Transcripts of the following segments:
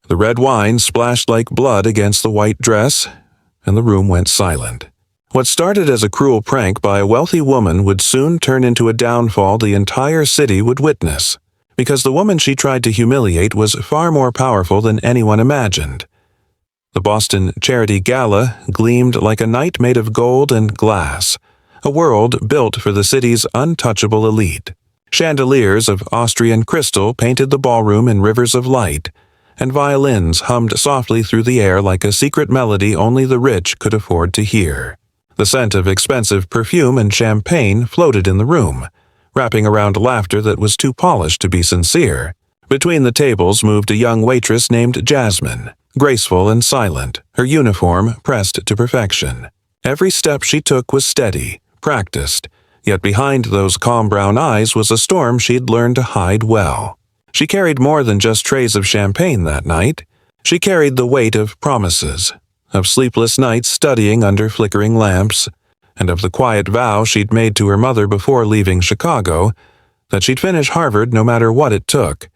The red wine splashed like blood against the white dress, and the room went silent. What started as a cruel prank by a wealthy woman would soon turn into a downfall the entire city would witness, because the woman she tried to humiliate was far more powerful than anyone imagined. The Boston Charity Gala gleamed like a night made of gold and glass, a world built for the city's untouchable elite. Chandeliers of Austrian crystal painted the ballroom in rivers of light, and violins hummed softly through the air like a secret melody only the rich could afford to hear. The scent of expensive perfume and champagne floated in the room, wrapping around laughter that was too polished to be sincere. Between the tables moved a young waitress named Jasmine, graceful and silent, her uniform pressed to perfection. Every step she took was steady, practiced, yet behind those calm brown eyes was a storm she'd learned to hide well. She carried more than just trays of champagne that night. She carried the weight of promises, of sleepless nights studying under flickering lamps, and of the quiet vow she'd made to her mother before leaving Chicago, that she'd finish Harvard no matter what it took.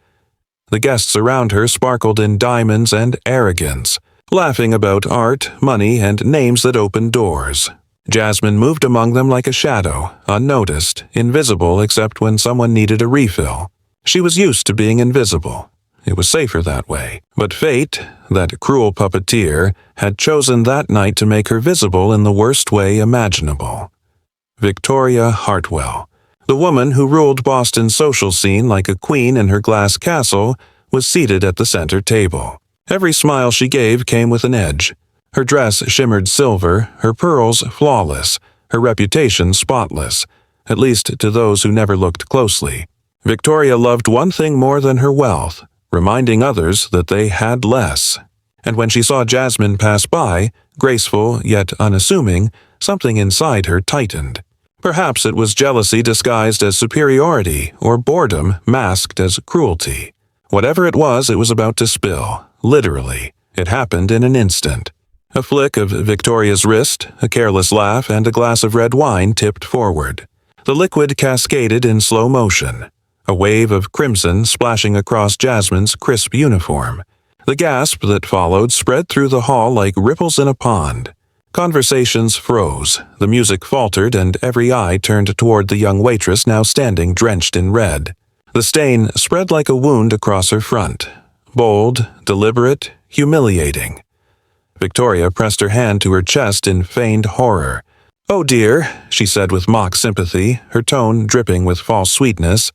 The guests around her sparkled in diamonds and arrogance, laughing about art, money, and names that opened doors. Jasmine moved among them like a shadow, unnoticed, invisible except when someone needed a refill. She was used to being invisible. It was safer that way. But fate, that cruel puppeteer, had chosen that night to make her visible in the worst way imaginable. Victoria Hartwell, the woman who ruled Boston's social scene like a queen in her glass castle, was seated at the center table. Every smile she gave came with an edge. Her dress shimmered silver, her pearls flawless, her reputation spotless, at least to those who never looked closely. Victoria loved one thing more than her wealth, reminding others that they had less. And when she saw Jasmine pass by, graceful yet unassuming, something inside her tightened. Perhaps it was jealousy disguised as superiority, or boredom masked as cruelty. Whatever it was about to spill, literally. It happened in an instant. A flick of Victoria's wrist, a careless laugh, and a glass of red wine tipped forward. The liquid cascaded in slow motion, a wave of crimson splashing across Jasmine's crisp uniform. The gasp that followed spread through the hall like ripples in a pond. Conversations froze, the music faltered, and every eye turned toward the young waitress now standing drenched in red. The stain spread like a wound across her front. Bold, deliberate, humiliating. Victoria pressed her hand to her chest in feigned horror. "Oh dear," she said with mock sympathy, her tone dripping with false sweetness.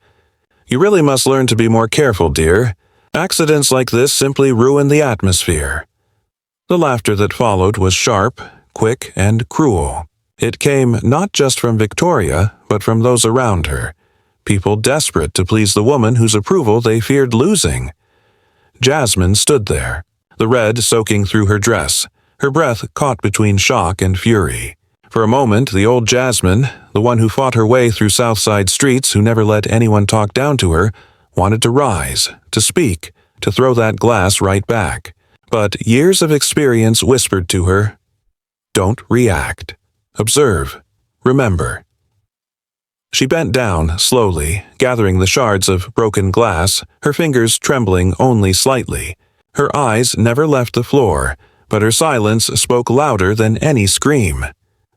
"You really must learn to be more careful, dear. Accidents like this simply ruin the atmosphere." The laughter that followed was sharp, quick, and cruel. It came not just from Victoria, but from those around her, people desperate to please the woman whose approval they feared losing. Jasmine stood there, the red soaking through her dress, her breath caught between shock and fury. For a moment, the old Jasmine, the one who fought her way through Southside streets, who never let anyone talk down to her, wanted to rise, to speak, to throw that glass right back. But years of experience whispered to her, "Don't react. Observe. Remember." She bent down, slowly, gathering the shards of broken glass, her fingers trembling only slightly. Her eyes never left the floor, but her silence spoke louder than any scream.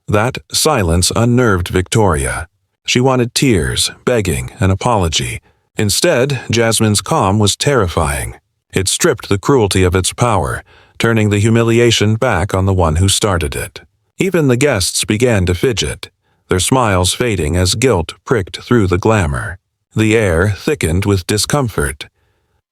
That silence unnerved Victoria. She wanted tears, begging, an apology. Instead, Jasmine's calm was terrifying. It stripped the cruelty of its power, turning the humiliation back on the one who started it. Even the guests began to fidget, their smiles fading as guilt pricked through the glamour. The air thickened with discomfort.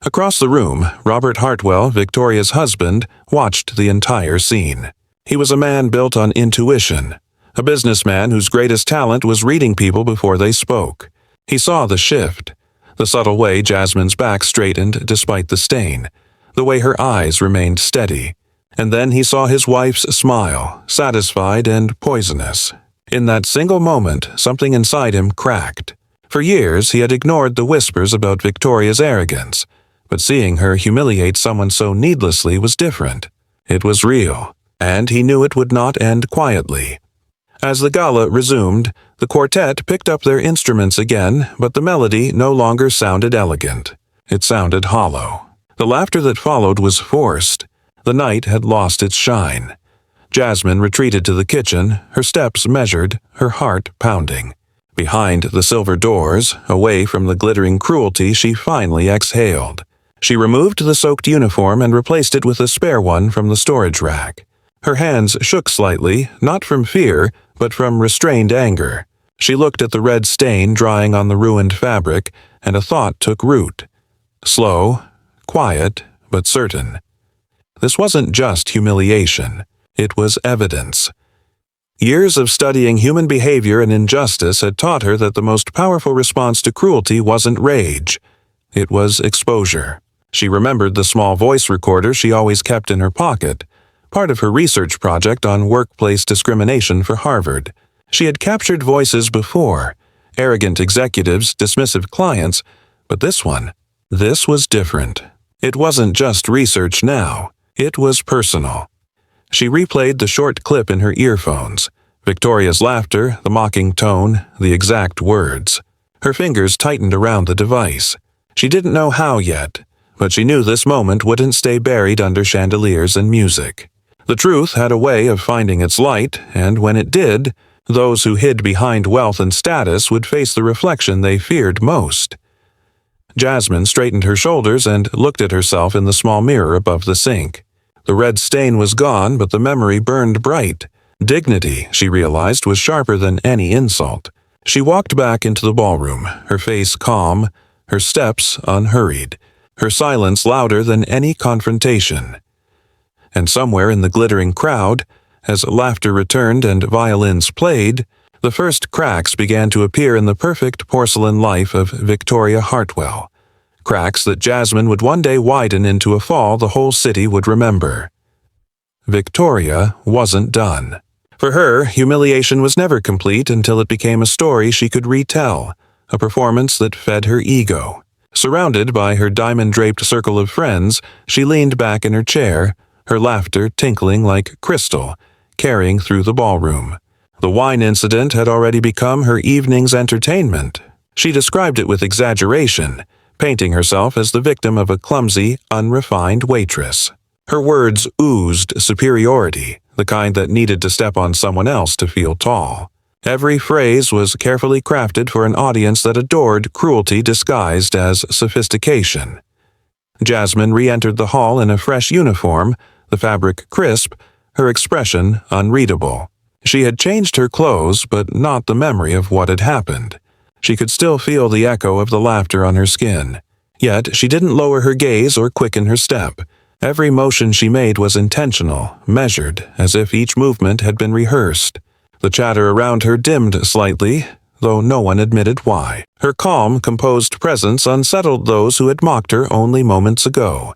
Across the room, Robert Hartwell, Victoria's husband, watched the entire scene. He was a man built on intuition, a businessman whose greatest talent was reading people before they spoke. He saw the shift, the subtle way Jasmine's back straightened despite the stain, the way her eyes remained steady. And then he saw his wife's smile, satisfied and poisonous. In that single moment, something inside him cracked. For years, he had ignored the whispers about Victoria's arrogance, but seeing her humiliate someone so needlessly was different. It was real, and he knew it would not end quietly. As the gala resumed, the quartet picked up their instruments again, but the melody no longer sounded elegant. It sounded hollow. The laughter that followed was forced. The night had lost its shine. Jasmine retreated to the kitchen, her steps measured, her heart pounding. Behind the silver doors, away from the glittering cruelty, she finally exhaled. She removed the soaked uniform and replaced it with a spare one from the storage rack. Her hands shook slightly, not from fear, but from restrained anger. She looked at the red stain drying on the ruined fabric, and a thought took root. Slow, quiet, but certain. This wasn't just humiliation. It was evidence. Years of studying human behavior and injustice had taught her that the most powerful response to cruelty wasn't rage. It was exposure. She remembered the small voice recorder she always kept in her pocket, part of her research project on workplace discrimination for Harvard. She had captured voices before, arrogant executives, dismissive clients, but this was different. It wasn't just research now, it was personal. She replayed the short clip in her earphones, Victoria's laughter, the mocking tone, the exact words. Her fingers tightened around the device. She didn't know how yet, but she knew this moment wouldn't stay buried under chandeliers and music. The truth had a way of finding its light, and when it did, those who hid behind wealth and status would face the reflection they feared most. Jasmine straightened her shoulders and looked at herself in the small mirror above the sink. The red stain was gone, but the memory burned bright. Dignity, she realized, was sharper than any insult. She walked back into the ballroom, her face calm, her steps unhurried, her silence louder than any confrontation. And somewhere in the glittering crowd, as laughter returned and violins played, the first cracks began to appear in the perfect porcelain life of Victoria Hartwell. Cracks that Jasmine would one day widen into a fall the whole city would remember. Victoria wasn't done. For her, humiliation was never complete until it became a story she could retell, a performance that fed her ego. Surrounded by her diamond-draped circle of friends, she leaned back in her chair, her laughter tinkling like crystal, carrying through the ballroom. The wine incident had already become her evening's entertainment. She described it with exaggeration, painting herself as the victim of a clumsy, unrefined waitress. Her words oozed superiority, the kind that needed to step on someone else to feel tall. Every phrase was carefully crafted for an audience that adored cruelty disguised as sophistication. Jasmine re-entered the hall in a fresh uniform, the fabric crisp, her expression unreadable. She had changed her clothes, but not the memory of what had happened. She could still feel the echo of the laughter on her skin. Yet she didn't lower her gaze or quicken her step. Every motion she made was intentional, measured, as if each movement had been rehearsed. The chatter around her dimmed slightly, though no one admitted why. Her calm, composed presence unsettled those who had mocked her only moments ago.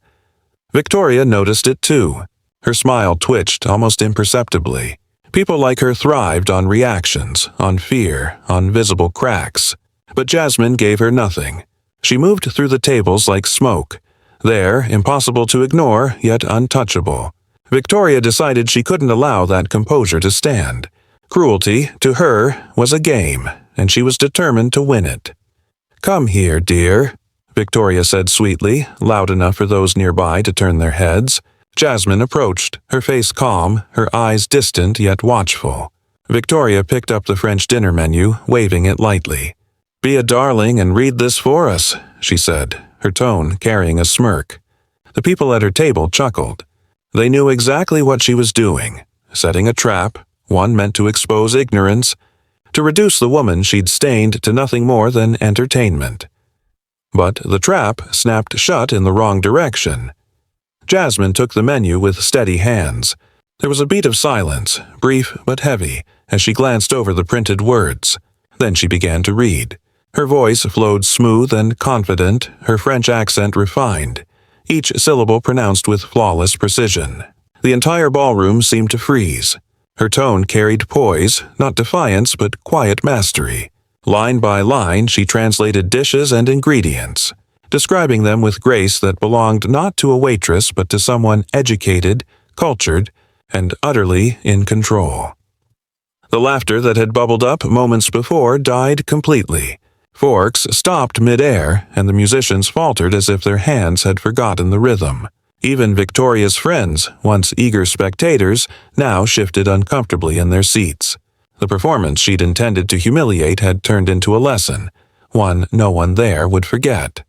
Victoria noticed it too. Her smile twitched almost imperceptibly. People like her thrived on reactions, on fear, on visible cracks. But Jasmine gave her nothing. She moved through the tables like smoke. There, impossible to ignore, yet untouchable. Victoria decided she couldn't allow that composure to stand. Cruelty, to her, was a game, and she was determined to win it. "Come here, dear," Victoria said sweetly, loud enough for those nearby to turn their heads. Jasmine approached, her face calm, her eyes distant yet watchful. Victoria picked up the French dinner menu, waving it lightly. "Be a darling and read this for us," she said, her tone carrying a smirk. The people at her table chuckled. They knew exactly what she was doing, setting a trap, one meant to expose ignorance, to reduce the woman she'd stained to nothing more than entertainment. But the trap snapped shut in the wrong direction. Jasmine took the menu with steady hands. There was a beat of silence, brief but heavy, as she glanced over the printed words. Then she began to read. Her voice flowed smooth and confident, her French accent refined, each syllable pronounced with flawless precision. The entire ballroom seemed to freeze. Her tone carried poise, not defiance but quiet mastery. Line by line, she translated dishes and ingredients, describing them with grace that belonged not to a waitress but to someone educated, cultured, and utterly in control. The laughter that had bubbled up moments before died completely. Forks stopped mid-air, and the musicians faltered as if their hands had forgotten the rhythm. Even Victoria's friends, once eager spectators, now shifted uncomfortably in their seats. The performance she'd intended to humiliate had turned into a lesson, one no one there would forget.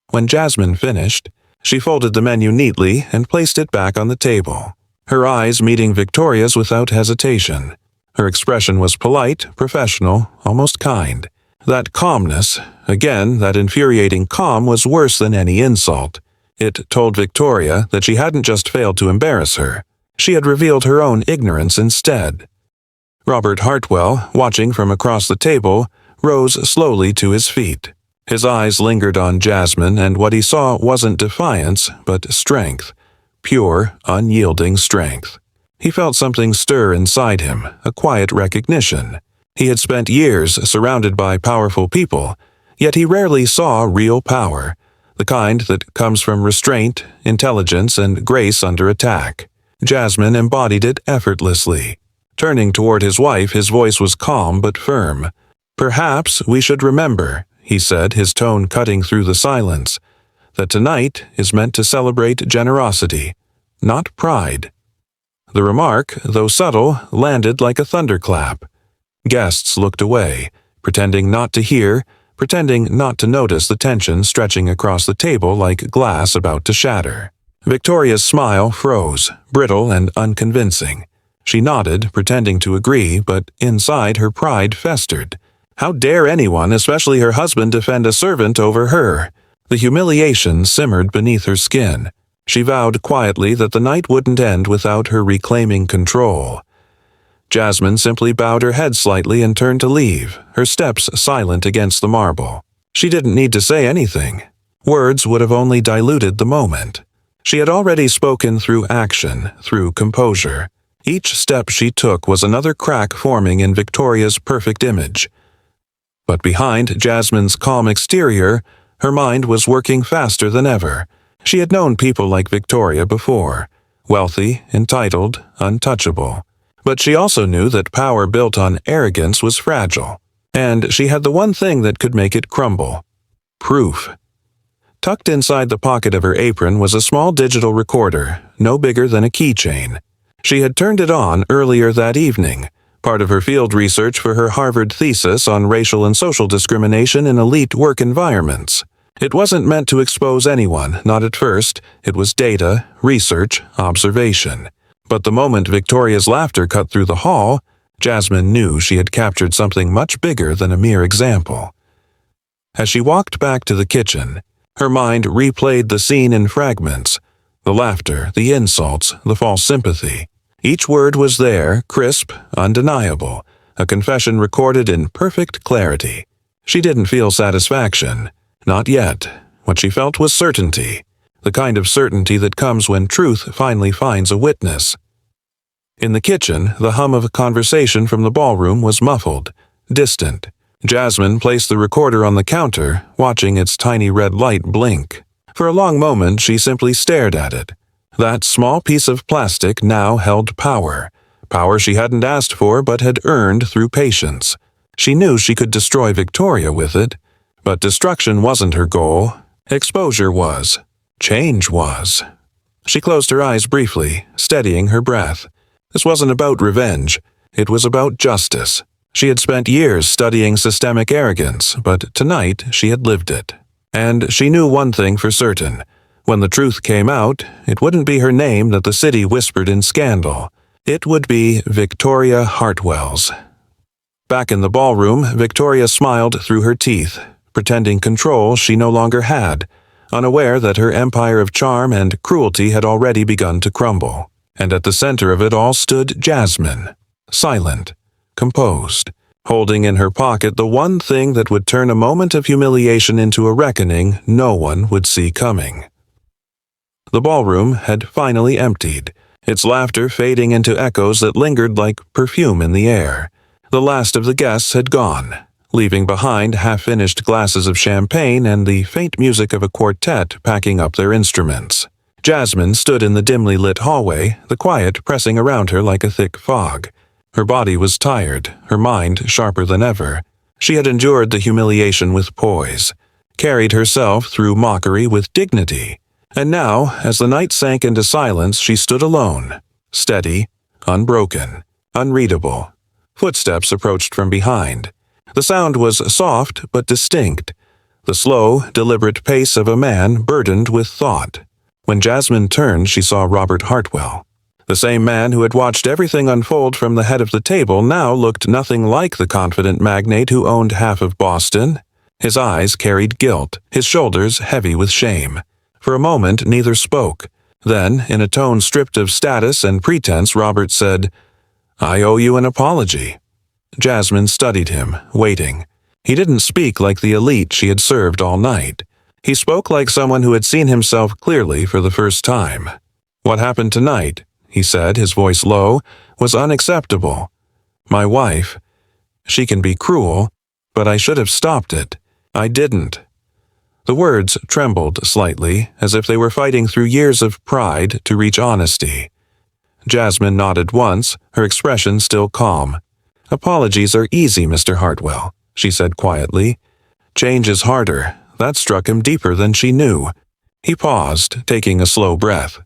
When Jasmine finished, she folded the menu neatly and placed it back on the table, her eyes meeting Victoria's without hesitation. Her expression was polite, professional, almost kind. That calmness, again, that infuriating calm, was worse than any insult. It told Victoria that she hadn't just failed to embarrass her. She had revealed her own ignorance instead. Robert Hartwell, watching from across the table, rose slowly to his feet. His eyes lingered on Jasmine, and what he saw wasn't defiance, but strength. Pure, unyielding strength. He felt something stir inside him, a quiet recognition. He had spent years surrounded by powerful people, yet he rarely saw real power, the kind that comes from restraint, intelligence, and grace under attack. Jasmine embodied it effortlessly. Turning toward his wife, his voice was calm but firm. "Perhaps we should remember," he said, his tone cutting through the silence, "that tonight is meant to celebrate generosity, not pride." The remark, though subtle, landed like a thunderclap. Guests looked away, pretending not to hear, pretending not to notice the tension stretching across the table like glass about to shatter. Victoria's smile froze, brittle and unconvincing. She nodded, pretending to agree, but inside her pride festered. How dare anyone, especially her husband, defend a servant over her? The humiliation simmered beneath her skin. She vowed quietly that the night wouldn't end without her reclaiming control. Jasmine simply bowed her head slightly and turned to leave, her steps silent against the marble. She didn't need to say anything. Words would have only diluted the moment. She had already spoken through action, through composure. Each step she took was another crack forming in Victoria's perfect image. But behind Jasmine's calm exterior, her mind was working faster than ever. She had known people like Victoria before, wealthy, entitled, untouchable. But she also knew that power built on arrogance was fragile, and she had the one thing that could make it crumble: proof. Tucked inside the pocket of her apron was a small digital recorder, no bigger than a keychain. She had turned it on earlier that evening, part of her field research for her Harvard thesis on racial and social discrimination in elite work environments. It wasn't meant to expose anyone, not at first. It was data, research, observation. But the moment Victoria's laughter cut through the hall, Jasmine knew she had captured something much bigger than a mere example. As she walked back to the kitchen, her mind replayed the scene in fragments. The laughter, the insults, the false sympathy. Each word was there, crisp, undeniable, a confession recorded in perfect clarity. She didn't feel satisfaction. Not yet. What she felt was certainty. The kind of certainty that comes when truth finally finds a witness. In the kitchen, the hum of a conversation from the ballroom was muffled, distant. Jasmine placed the recorder on the counter, watching its tiny red light blink. For a long moment, she simply stared at it. That small piece of plastic now held power. Power she hadn't asked for but had earned through patience. She knew she could destroy Victoria with it, but destruction wasn't her goal. Exposure was. Change was. She closed her eyes briefly, steadying her breath. This wasn't about revenge. It was about justice. She had spent years studying systemic arrogance, but tonight she had lived it. And she knew one thing for certain. When the truth came out, it wouldn't be her name that the city whispered in scandal. It would be Victoria Hartwell's. Back in the ballroom, Victoria smiled through her teeth, pretending control she no longer had, unaware that her empire of charm and cruelty had already begun to crumble. And at the center of it all stood Jasmine, silent, composed, holding in her pocket the one thing that would turn a moment of humiliation into a reckoning no one would see coming. The ballroom had finally emptied, its laughter fading into echoes that lingered like perfume in the air. The last of the guests had gone, leaving behind half-finished glasses of champagne and the faint music of a quartet packing up their instruments. Jasmine stood in the dimly lit hallway, the quiet pressing around her like a thick fog. Her body was tired, her mind sharper than ever. She had endured the humiliation with poise, carried herself through mockery with dignity, and now, as the night sank into silence, she stood alone, steady, unbroken, unreadable. Footsteps approached from behind. The sound was soft but distinct, the slow, deliberate pace of a man burdened with thought. When Jasmine turned, she saw Robert Hartwell. The same man who had watched everything unfold from the head of the table now looked nothing like the confident magnate who owned half of Boston. His eyes carried guilt, his shoulders heavy with shame. For a moment, neither spoke. Then, in a tone stripped of status and pretense, Robert said, "I owe you an apology." Jasmine studied him, waiting. He didn't speak like the elite she had served all night. He spoke like someone who had seen himself clearly for the first time. "What happened tonight," he said, his voice low, "was unacceptable. My wife, she can be cruel, but I should have stopped it. I didn't." The words trembled slightly, as if they were fighting through years of pride to reach honesty. Jasmine nodded once, her expression still calm. "Apologies are easy, Mr. Hartwell," she said quietly. "Change is harder." That struck him deeper than she knew. He paused, taking a slow breath.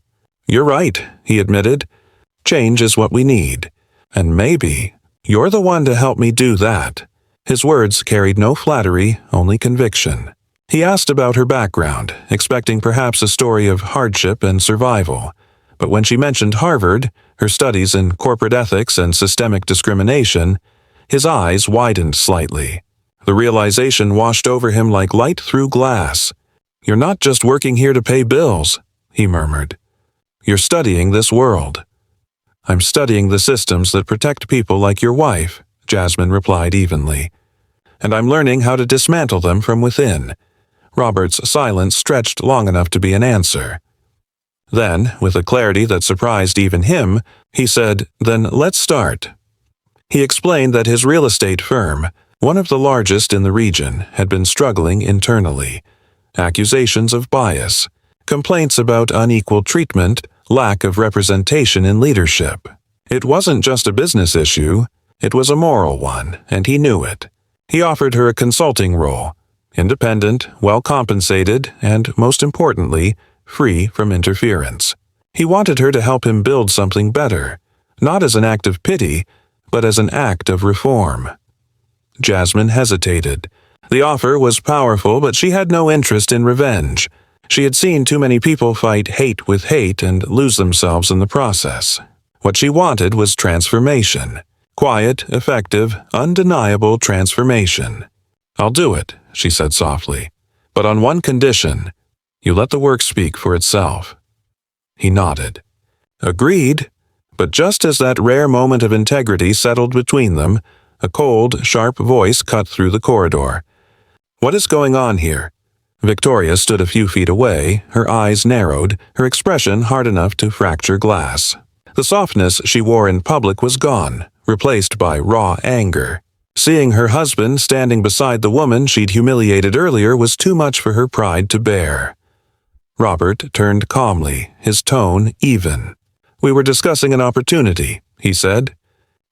"You're right," he admitted. "Change is what we need. And maybe you're the one to help me do that." His words carried no flattery, only conviction. He asked about her background, expecting perhaps a story of hardship and survival. But when she mentioned Harvard, her studies in corporate ethics and systemic discrimination, his eyes widened slightly. The realization washed over him like light through glass. "You're not just working here to pay bills," he murmured. "You're studying this world." "I'm studying the systems that protect people like your wife," Jasmine replied evenly. "And I'm learning how to dismantle them from within." Robert's silence stretched long enough to be an answer. Then, with a clarity that surprised even him, he said, "Then let's start." He explained that his real estate firm, one of the largest in the region, had been struggling internally. Accusations of bias, complaints about unequal treatment, lack of representation in leadership. It wasn't just a business issue, it was a moral one, and he knew it. He offered her a consulting role, independent, well compensated, and, most importantly, free from interference. He wanted her to help him build something better, not as an act of pity, but as an act of reform. Jasmine hesitated. The offer was powerful, but she had no interest in revenge. She had seen too many people fight hate with hate and lose themselves in the process. What she wanted was transformation. Quiet, effective, undeniable transformation. "I'll do it," she said softly. "But on one condition. You let the work speak for itself." He nodded. "Agreed." But just as that rare moment of integrity settled between them, a cold, sharp voice cut through the corridor. "What is going on here?" Victoria stood a few feet away, her eyes narrowed, her expression hard enough to fracture glass. The softness she wore in public was gone, replaced by raw anger. Seeing her husband standing beside the woman she'd humiliated earlier was too much for her pride to bear. Robert turned calmly, his tone even. "We were discussing an opportunity," he said.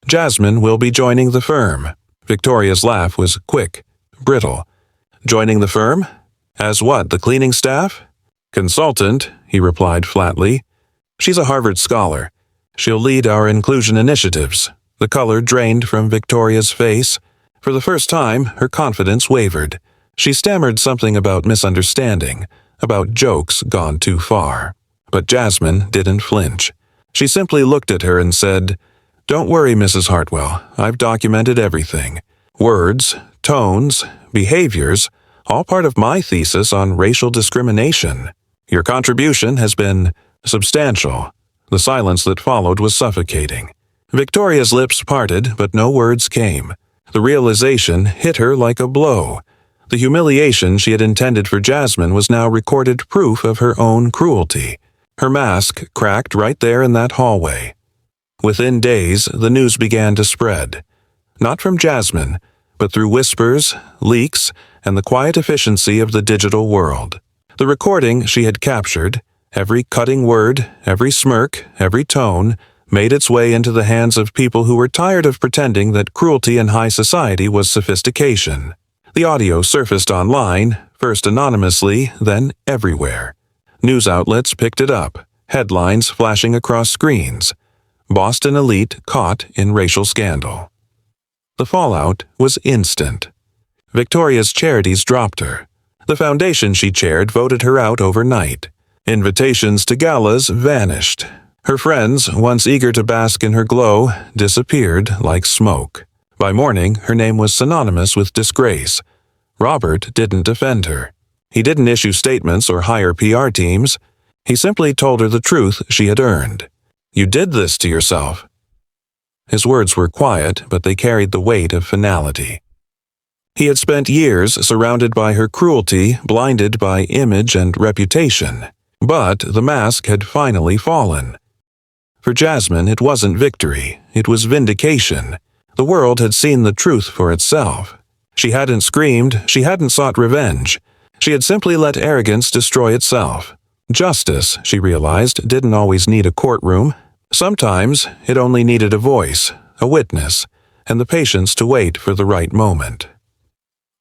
"Jasmine will be joining the firm." Victoria's laugh was quick, brittle. "Joining the firm? As what, the cleaning staff?" "Consultant," he replied flatly. "She's a Harvard scholar. She'll lead our inclusion initiatives." The color drained from Victoria's face. For the first time, her confidence wavered. She stammered something about misunderstanding, about jokes gone too far. But Jasmine didn't flinch. She simply looked at her and said, "Don't worry, Mrs. Hartwell. I've documented everything. Words, tones, behaviors, all part of my thesis on racial discrimination. Your contribution has been substantial." The silence that followed was suffocating. Victoria's lips parted, but no words came. The realization hit her like a blow. The humiliation she had intended for Jasmine was now recorded proof of her own cruelty. Her mask cracked right there in that hallway. Within days, the news began to spread. Not from Jasmine, but through whispers, leaks, and the quiet efficiency of the digital world. The recording she had captured, every cutting word, every smirk, every tone, made its way into the hands of people who were tired of pretending that cruelty in high society was sophistication. The audio surfaced online, first anonymously, then everywhere. News outlets picked it up, headlines flashing across screens. Boston elite caught in racial scandal. The fallout was instant. Victoria's charities dropped her. The foundation she chaired voted her out overnight. Invitations to galas vanished. Her friends, once eager to bask in her glow, disappeared like smoke. By morning, her name was synonymous with disgrace. Robert didn't defend her. He didn't issue statements or hire PR teams. He simply told her the truth she had earned. "You did this to yourself." His words were quiet, but they carried the weight of finality. He had spent years surrounded by her cruelty, blinded by image and reputation. But the mask had finally fallen. For Jasmine, it wasn't victory, it was vindication. The world had seen the truth for itself. She hadn't screamed, she hadn't sought revenge. She had simply let arrogance destroy itself. Justice, she realized, didn't always need a courtroom. Sometimes it only needed a voice, a witness, and the patience to wait for the right moment.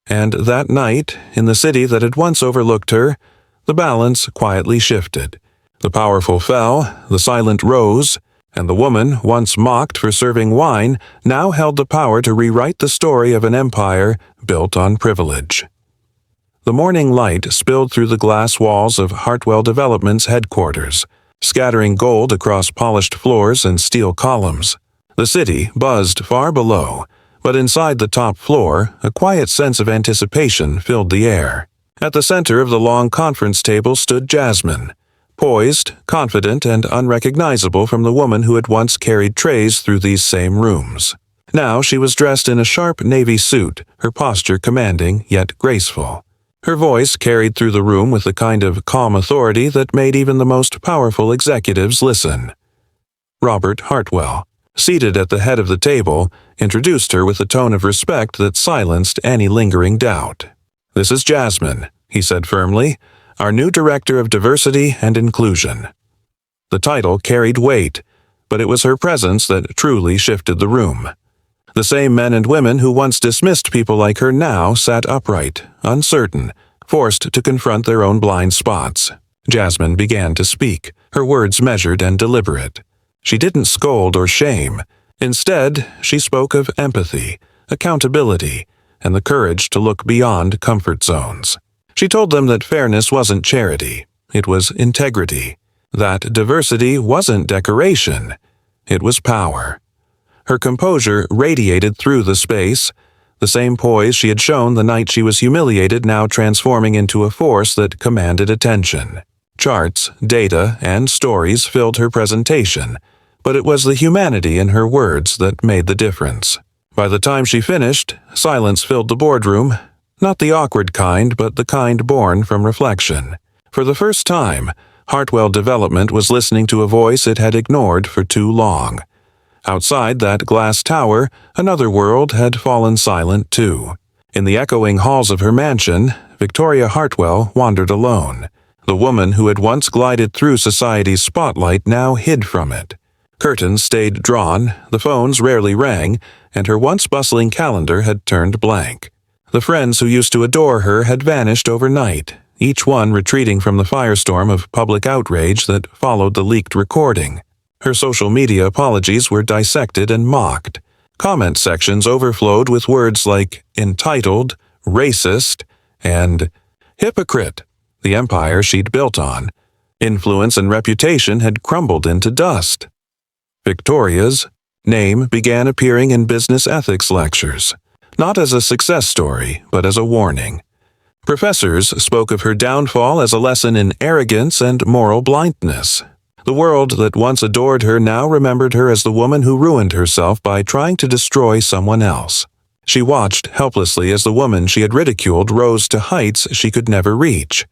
And that night, in the city that had once overlooked her, the balance quietly shifted. The powerful fell, the silent rose, and the woman, once mocked for serving wine, now held the power to rewrite the story of an empire built on privilege. The morning light spilled through the glass walls of Hartwell Development's headquarters, scattering gold across polished floors and steel columns. The city buzzed far below, but inside the top floor, a quiet sense of anticipation filled the air. At the center of the long conference table stood Jasmine, poised, confident, and unrecognizable from the woman who had once carried trays through these same rooms. Now she was dressed in a sharp navy suit, her posture commanding yet graceful. Her voice carried through the room with the kind of calm authority that made even the most powerful executives listen. Robert Hartwell, seated at the head of the table, introduced her with a tone of respect that silenced any lingering doubt. "This is Jasmine," he said firmly, "our new Director of Diversity and Inclusion." The title carried weight, but it was her presence that truly shifted the room. The same men and women who once dismissed people like her now sat upright, uncertain, forced to confront their own blind spots. Jasmine began to speak, her words measured and deliberate. She didn't scold or shame. Instead, she spoke of empathy, accountability, and the courage to look beyond comfort zones. She told them that fairness wasn't charity, it was integrity. That diversity wasn't decoration, it was power. Her composure radiated through the space, the same poise she had shown the night she was humiliated now transforming into a force that commanded attention. Charts, data, and stories filled her presentation, but it was the humanity in her words that made the difference. By the time she finished, silence filled the boardroom, not the awkward kind, but the kind born from reflection. For the first time, Hartwell Development was listening to a voice it had ignored for too long. Outside that glass tower, another world had fallen silent too. In the echoing halls of her mansion, Victoria Hartwell wandered alone. The woman who had once glided through society's spotlight now hid from it. Curtains stayed drawn, the phones rarely rang, and her once bustling calendar had turned blank. The friends who used to adore her had vanished overnight, each one retreating from the firestorm of public outrage that followed the leaked recording. Her social media apologies were dissected and mocked. Comment sections overflowed with words like entitled, racist, and hypocrite. The empire she'd built on, influence and reputation had crumbled into dust. Victoria's name began appearing in business ethics lectures, not as a success story, but as a warning. Professors spoke of her downfall as a lesson in arrogance and moral blindness. The world that once adored her now remembered her as the woman who ruined herself by trying to destroy someone else. She watched helplessly as the woman she had ridiculed rose to heights she could never reach.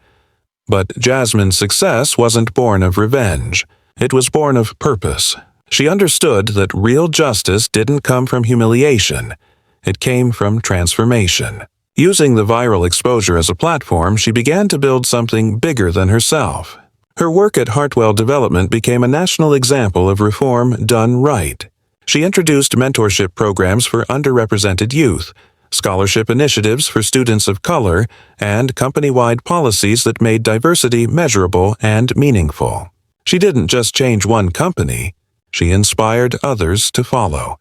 But Jasmine's success wasn't born of revenge. It was born of purpose. She understood that real justice didn't come from humiliation. It came from transformation. Using the viral exposure as a platform, she began to build something bigger than herself. Her work at Hartwell Development became a national example of reform done right. She introduced mentorship programs for underrepresented youth, scholarship initiatives for students of color, and company-wide policies that made diversity measurable and meaningful. She didn't just change one company, she inspired others to follow.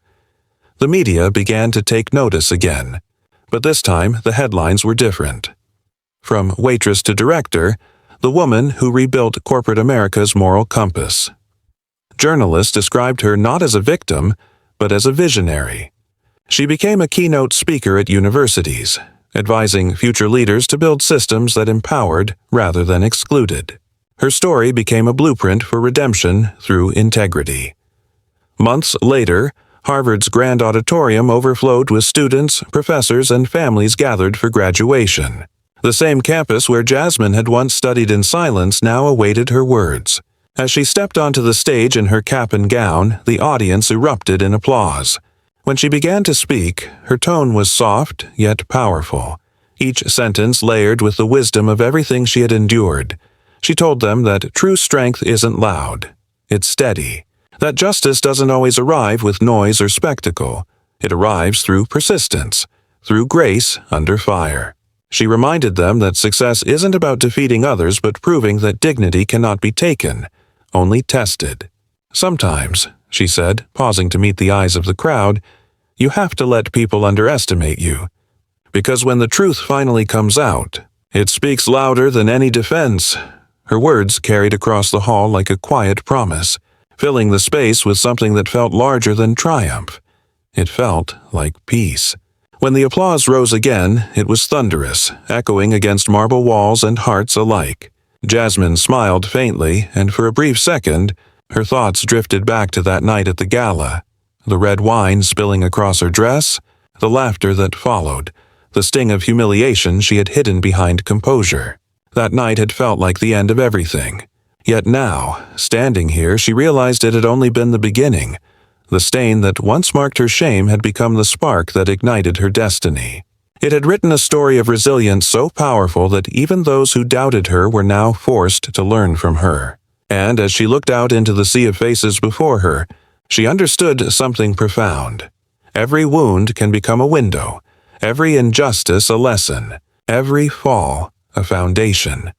The media began to take notice again, but this time the headlines were different. From waitress to director, the woman who rebuilt corporate America's moral compass. Journalists described her not as a victim, but as a visionary. She became a keynote speaker at universities, advising future leaders to build systems that empowered rather than excluded. Her story became a blueprint for redemption through integrity. Months later, Harvard's Grand Auditorium overflowed with students, professors, and families gathered for graduation. The same campus where Jasmine had once studied in silence now awaited her words. As she stepped onto the stage in her cap and gown, the audience erupted in applause. When she began to speak, her tone was soft yet powerful, each sentence layered with the wisdom of everything she had endured. She told them that true strength isn't loud, it's steady, that justice doesn't always arrive with noise or spectacle. It arrives through persistence, through grace under fire. She reminded them that success isn't about defeating others but proving that dignity cannot be taken, only tested. Sometimes, she said, pausing to meet the eyes of the crowd, you have to let people underestimate you. Because when the truth finally comes out, it speaks louder than any defense. Her words carried across the hall like a quiet promise, filling the space with something that felt larger than triumph. It felt like peace. When the applause rose again, it was thunderous, echoing against marble walls and hearts alike. Jasmine smiled faintly, and for a brief second, her thoughts drifted back to that night at the gala. The red wine spilling across her dress, the laughter that followed, the sting of humiliation she had hidden behind composure. That night had felt like the end of everything. Yet now, standing here, she realized it had only been the beginning. The stain that once marked her shame had become the spark that ignited her destiny. It had written a story of resilience so powerful that even those who doubted her were now forced to learn from her. And as she looked out into the sea of faces before her, she understood something profound. Every wound can become a window, every injustice a lesson, every fall a foundation.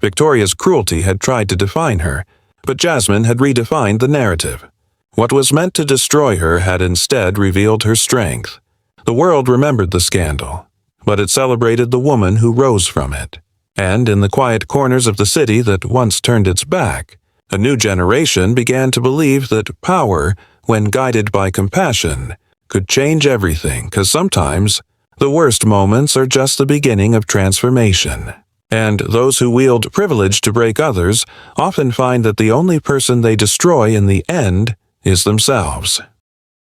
Victoria's cruelty had tried to define her, but Jasmine had redefined the narrative. What was meant to destroy her had instead revealed her strength. The world remembered the scandal, but it celebrated the woman who rose from it. And in the quiet corners of the city that once turned its back, a new generation began to believe that power, when guided by compassion, could change everything, because sometimes the worst moments are just the beginning of transformation. And those who wield privilege to break others often find that the only person they destroy in the end is themselves.